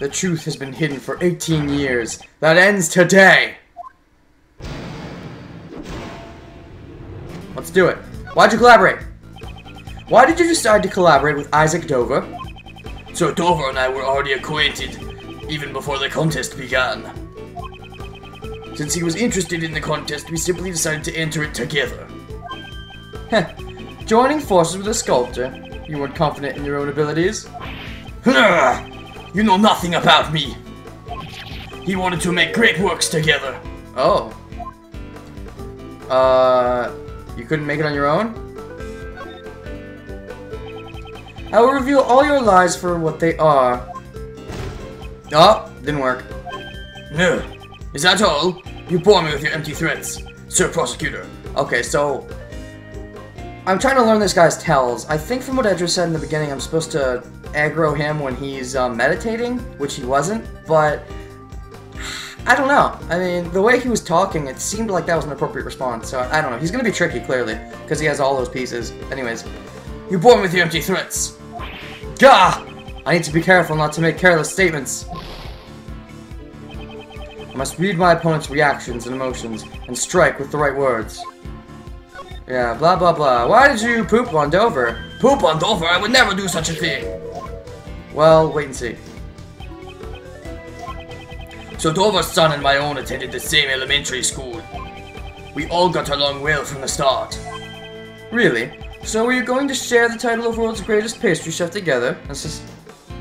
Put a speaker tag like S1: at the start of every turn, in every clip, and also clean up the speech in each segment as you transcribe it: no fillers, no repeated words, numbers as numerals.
S1: The truth has been hidden for 18 years. That ends today! Let's do it. Why'd you collaborate? Why did you decide to collaborate with Isaac Dover?
S2: So Dover and I were already acquainted, even before the contest began. Since he was interested in the contest, we simply decided to enter it together.
S1: Heh. Joining forces with a sculptor? You weren't confident in your own abilities?
S2: You know nothing about me. He wanted to make great works together.
S1: Oh. You couldn't make it on your own? I will reveal all your lies for what they are. Oh, didn't work.
S2: No. Is that all? You bore me with your empty threats, Sir Prosecutor.
S1: Okay, so I'm trying to learn this guy's tells. I think from what Edgeworth said in the beginning, I'm supposed to aggro him when he's meditating, which he wasn't, but I don't know. I mean, the way he was talking, it seemed like that was an appropriate response, so I don't know. He's gonna be tricky, clearly, because he has all those pieces. Anyways,
S2: you bore me with your empty threats.
S1: Gah! I need to be careful not to make careless statements. I must read my opponent's reactions and emotions, and strike with the right words. Yeah, blah blah blah. Why did you poop on Dover?
S2: Poop on Dover? I would never do such a thing.
S1: Well, wait and see.
S2: So Dover's son and my own attended the same elementary school. We all got along well from the start.
S1: Really? So were you going to share the title of World's Greatest Pastry Chef together? I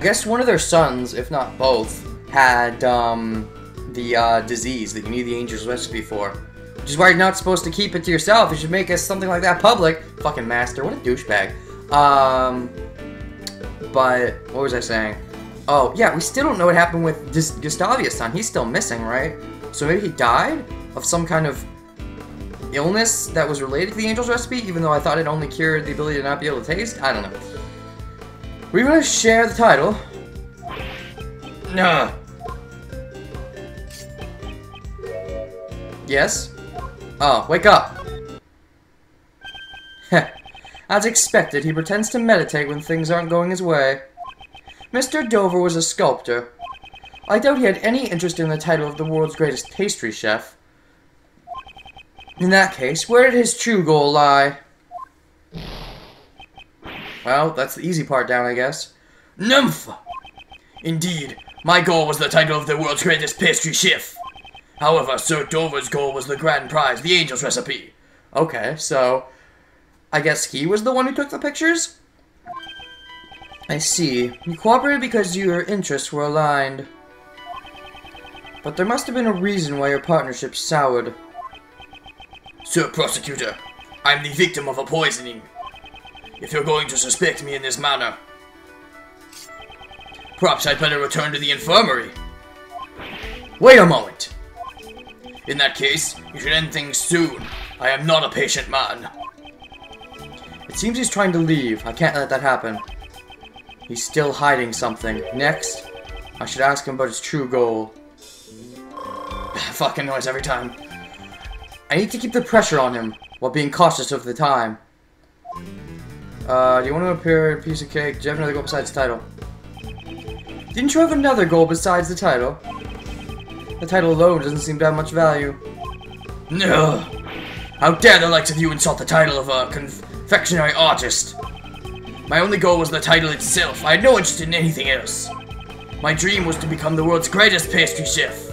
S1: guess one of their sons, if not both, had the disease that you need the angel's recipe for. Which is why you're not supposed to keep it to yourself. You should make something like that public. Fucking master, what a douchebag. But what was I saying? Oh, yeah, we still don't know what happened with Gustavia's son. He's still missing, right? So maybe he died of some kind of illness that was related to the angel's recipe, even though I thought it only cured the ability to not be able to taste? I don't know. We're gonna share the title.
S2: No.
S1: Yes? Oh, wake up! Heh. As expected, he pretends to meditate when things aren't going his way. Mr. Dover was a sculptor. I doubt he had any interest in the title of the world's greatest pastry chef. In that case, where did his true goal lie? Well, that's the easy part down, I guess.
S2: Nymph! Indeed, my goal was the title of the world's greatest pastry chef. However, Sir Dover's goal was the grand prize, the angel's recipe.
S1: Okay, so I guess he was the one who took the pictures? I see. You cooperated because your interests were aligned. But there must have been a reason why your partnership soured.
S2: Sir Prosecutor, I'm the victim of a poisoning. If you're going to suspect me in this manner, perhaps I'd better return to the infirmary.
S1: Wait a moment.
S2: In that case, you should end things soon. I am not a patient man.
S1: It seems he's trying to leave. I can't let that happen. He's still hiding something. Next, I should ask him about his true goal.
S2: Fucking noise every time.
S1: I need to keep the pressure on him, while being cautious of the time. Do you want to appear in a piece of cake? Do you have another goal besides the title? Didn't you have another goal besides the title? The title alone doesn't seem to have much value.
S2: No! How dare the likes of you insult the title of a confectionery artist? My only goal was the title itself. I had no interest in anything else. My dream was to become the world's greatest pastry chef.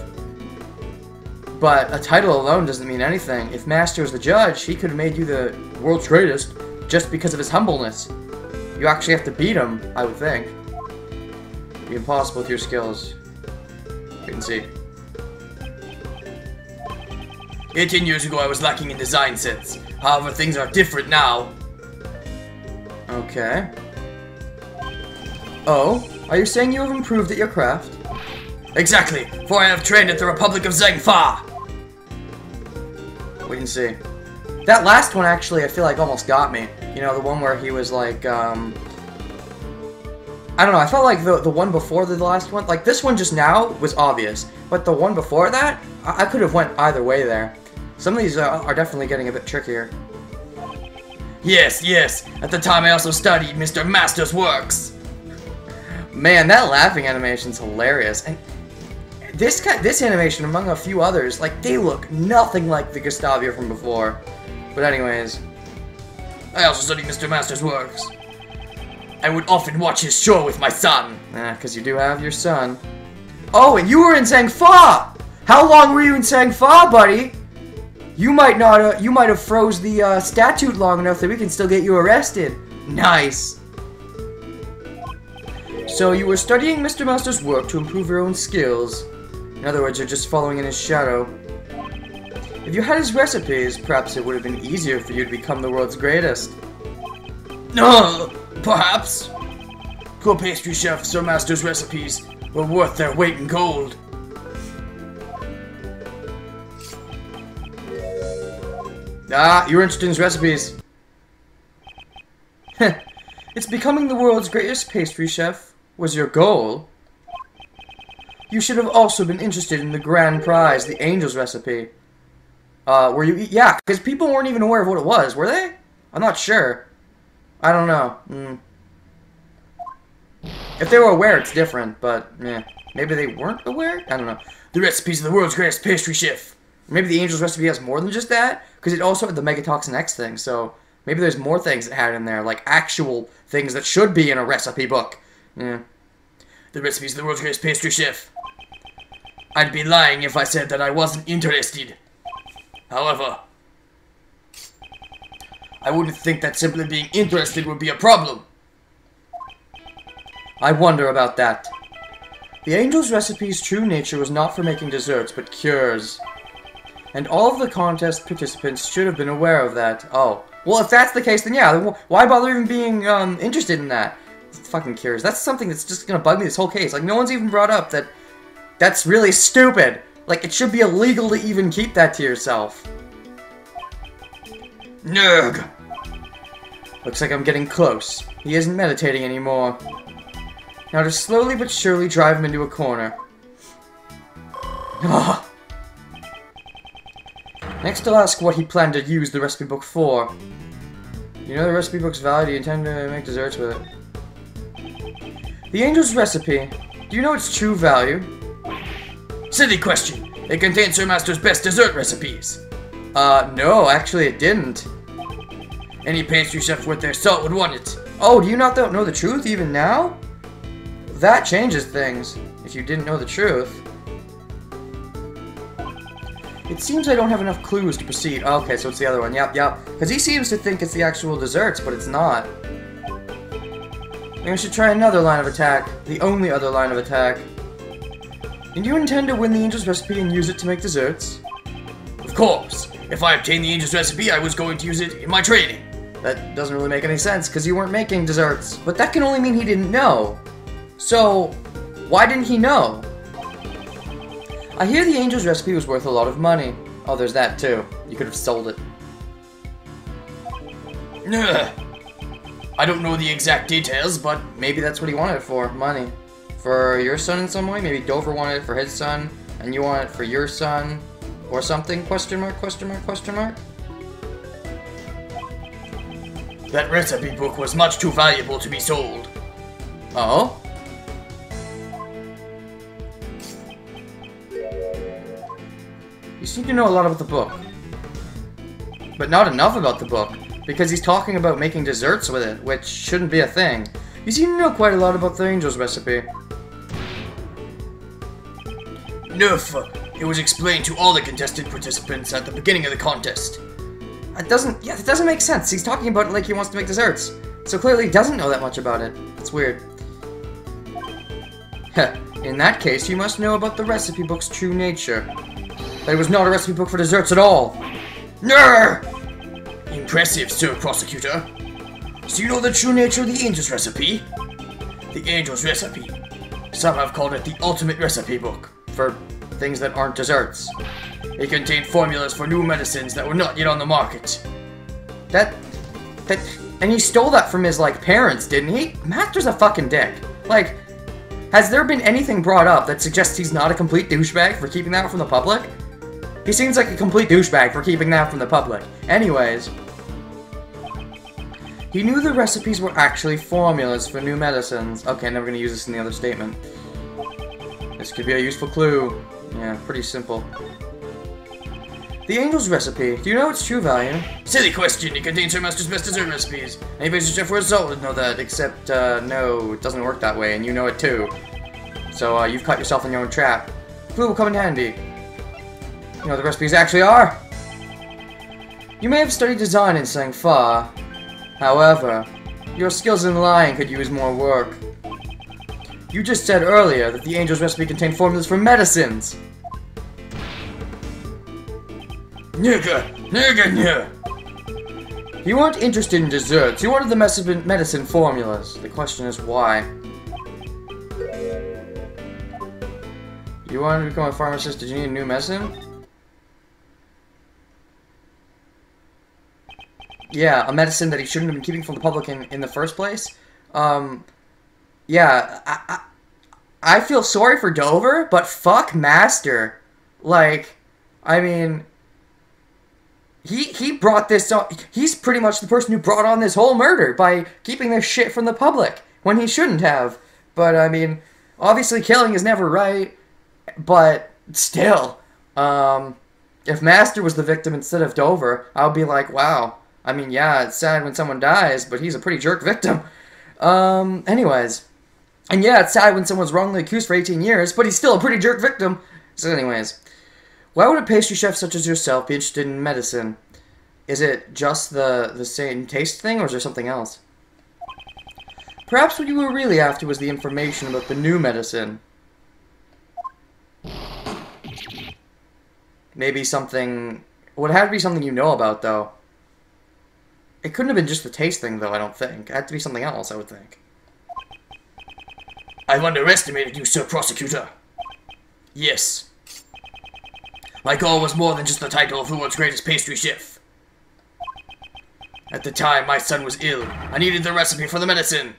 S1: But a title alone doesn't mean anything. If Master was the judge, he could have made you the world's greatest just because of his humbleness. You actually have to beat him, I would think. It'd be impossible with your skills. You can see.
S2: 18 years ago I was lacking in design sense. However, things are different now.
S1: Okay. Oh, are you saying you have improved at your craft?
S2: Exactly, for I have trained at the Republic of Zhengfa.
S1: Wait and see. That last one actually I feel like almost got me. You know, the one where he was like, I don't know, I felt like the one before the last one, like this one just now was obvious, but the one before that, I could have went either way there. Some of these are definitely getting a bit trickier.
S2: Yes, yes, at the time I also studied Mr. Master's works.
S1: Man, that laughing animation's hilarious. And this animation, among a few others, like, they look nothing like the Gustavia from before. But anyways.
S2: I also studied Mr. Master's works. I would often watch his show with my son.
S1: Because you do have your son. Oh, and you were in Sang Fa! How long were you in Sang Fa, buddy? You might not, you might have froze the statute long enough that we can still get you arrested. Nice. So you were studying Mr. Master's work to improve your own skills. In other words, you're just following in his shadow. If you had his recipes, perhaps it would have been easier for you to become the world's greatest.
S2: No, perhaps. Poor pastry chef Sir Master's recipes were worth their weight in gold.
S1: Ah, you were interested in his recipes. It's becoming the world's greatest pastry chef was your goal. You should have also been interested in the grand prize, the angel's recipe. Were you? Yeah, because people weren't even aware of what it was, were they? I'm not sure. I don't know. If they were aware, it's different, but yeah, maybe they weren't aware? I don't know.
S2: The recipes of the world's greatest pastry chef.
S1: Maybe the angel's recipe has more than just that, because it also had the Megatoxin X thing, so maybe there's more things it had in there, like actual things that should be in a recipe book. Yeah.
S2: The recipes of the world's greatest pastry chef. I'd be lying if I said that I wasn't interested. However, I wouldn't think that simply being interested would be a problem.
S1: I wonder about that. The angel's recipe's true nature was not for making desserts, but cures. And all of the contest participants should have been aware of that. Oh. Well, if that's the case, then yeah, why bother even being interested in that? Fucking cures. That's something that's just gonna bug me this whole case. Like, no one's even brought up that that's really stupid. Like, it should be illegal to even keep that to yourself.
S2: Nurg.
S1: Looks like I'm getting close. He isn't meditating anymore. Now to slowly but surely drive him into a corner. Ugh. Next I'll ask what he planned to use the recipe book for. You know the recipe book's value, do you intend to make desserts with it? The angel's recipe, do you know its true value?
S2: Silly question. It contains Sir Master's best dessert recipes.
S1: No, actually it didn't.
S2: Any pastry chef worth their salt would want it.
S1: Oh, do you not know the truth even now? That changes things, if you didn't know the truth. It seems I don't have enough clues to proceed. Okay, so it's the other one. Yep. Because he seems to think it's the actual desserts, but it's not. Maybe I should try another line of attack. The only other line of attack. And you intend to win the angel's recipe and use it to make desserts?
S2: Of course. If I obtained the angel's recipe, I was going to use it in my training.
S1: That doesn't really make any sense, because you weren't making desserts. But that can only mean he didn't know. So, why didn't he know? I hear the angel's recipe was worth a lot of money. Oh, there's that too. You could have sold it.
S2: I don't know the exact details, but
S1: maybe that's what he wanted it for. Money. For your son in some way? Maybe Dover wanted it for his son, and you want it for your son, or something? Question mark, question mark, question mark?
S2: That recipe book was much too valuable to be sold.
S1: Oh? You seem to know a lot about the book. But not enough about the book, because he's talking about making desserts with it, which shouldn't be a thing. You seem to know quite a lot about the angel's recipe.
S2: Nerf, it was explained to all the contested participants at the beginning of the contest.
S1: It doesn't make sense. He's talking about it like he wants to make desserts. So clearly he doesn't know that much about it. It's weird. Heh, in that case, you must know about the recipe book's true nature. That it was not a recipe book for desserts at all.
S2: Ner! Impressive, Sir Prosecutor. So you know the true nature of the angel's recipe? The angel's recipe. Some have called it the ultimate recipe book.
S1: For things that aren't desserts.
S2: It contained formulas for new medicines that were not yet on the market.
S1: And he stole that from his, like, parents, didn't he? Master's a fucking dick. Like, has there been anything brought up that suggests he's not a complete douchebag for keeping that from the public? He seems like a complete douchebag for keeping that from the public. Anyways. He knew the recipes were actually formulas for new medicines. Okay, never gonna use this in the other statement. This could be a useful clue. Yeah, pretty simple. The Angel's recipe. Do you know its true value?
S2: Silly question. It contains her master's best dessert recipes. Any pastry chef worth salt would know that.
S1: Except, no, it doesn't work that way, and you know it too. So, you've caught yourself in your own trap. Clue will come in handy. You know what the recipes actually are? You may have studied design in sang fa. However, your skills in lying could use more work. You just said earlier that the Angel's recipe contained formulas for medicines.
S2: Nigga.
S1: You weren't interested in desserts. You wanted the medicine formulas. The question is why. You wanted to become a pharmacist. Did you need a new medicine? Yeah, a medicine that he shouldn't have been keeping from the public in the first place. Yeah, I feel sorry for Dover, but fuck Master. Like, I mean, he brought this on. He's pretty much the person who brought on this whole murder by keeping this shit from the public when he shouldn't have. But I mean, obviously killing is never right. But still, if Master was the victim instead of Dover, I would be like, wow. I mean, yeah, it's sad when someone dies, but he's a pretty jerk victim. Anyways. And yeah, it's sad when someone's wrongly accused for 18 years, but he's still a pretty jerk victim. So anyways. Why would a pastry chef such as yourself be interested in medicine? Is it just the same taste thing, or is there something else? Perhaps what you were really after was the information about the new medicine. Maybe something... Well, it had to be something you know about, though. It couldn't have been just the taste thing, though, I don't think. It had to be something else, I would think.
S2: I've underestimated you, Sir Prosecutor. Yes. My goal was more than just the title of the world's greatest pastry chef. At the time, my son was ill. I needed the recipe for the medicine.